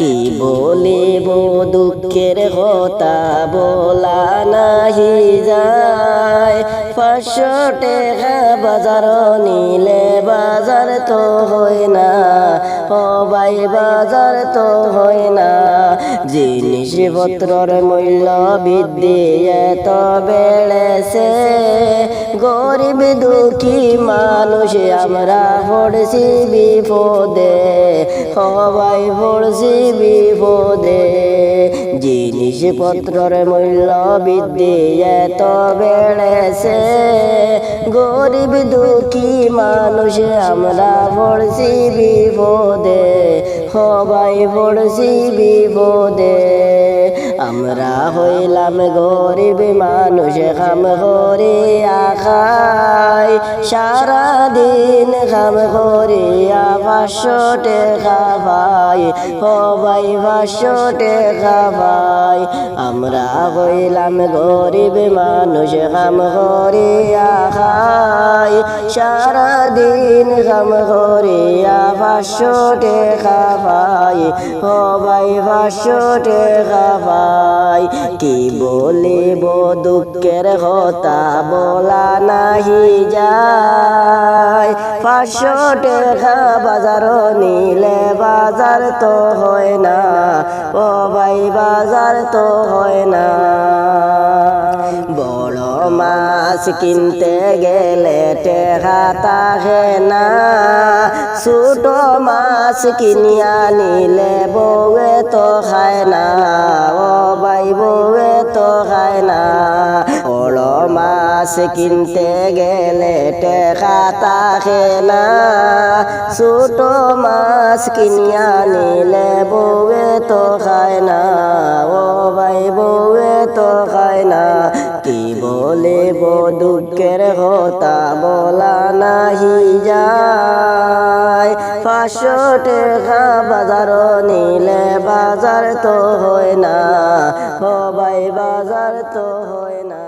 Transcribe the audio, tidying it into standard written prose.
কি বলিব দুঃখের কথা বলা নাহি যায়। 500 টাকা বাজার নিলে বাজার তো হয় না, ও ভাই বাজার তো হয় না। জিনিসপত্রের মূল্য বৃদ্ধি এত বেড়েছে, গরিব দুঃখী মানুষ আমরা পড়ছি বিপদে, ও ভাই পড়ছি বিপদে। জিনিসপত্রের মূল্য বৃদ্ধি এত বেড়েছে, গরিব দুঃখী মানুষ আমরা পড়ছি বিপদে, ও ভাই পড়ছি বিপদে। আমরা হইলাম গরিব মানুষ, কাম করিয়া খাই, সারাদিন কাম করিয়া 500 টাকা পাই, ও ভাই 500 টাকা পাই। আমরা হইলাম গরিব মানুষ, কাম করিয়া খাই, সারাদিন কাম করিয়া 500 টাকা পাই, ও ভাই 500 টাকা পাই। কি বলিব দুঃখের কথা বলা নাহি যায়। 500 টাকা বাজার নিলে বাজার তো হয় না, ও ভাই বাজার তো হয় না। বড় মাছ কিনতে গেলে টাকা থাকে না, ছোট মাছ কিনিয়া নিলে বউয়ে তো খায় না, ও ভাই বউয়ে তো খায় না। বড় মাছ কিনতে গেলে টাকা থাকে না, ছোট মাছ কিনিয়া নিলে বউয়ে তো খায় না, ও ভাই বউয়ে তো খায় না। কি বলিব দুঃখের কথা বলা নাহি যায়। 500 টাকা বাজার নিলে বাজার তো হয় না, ও ভাই বাজার তো হয় না।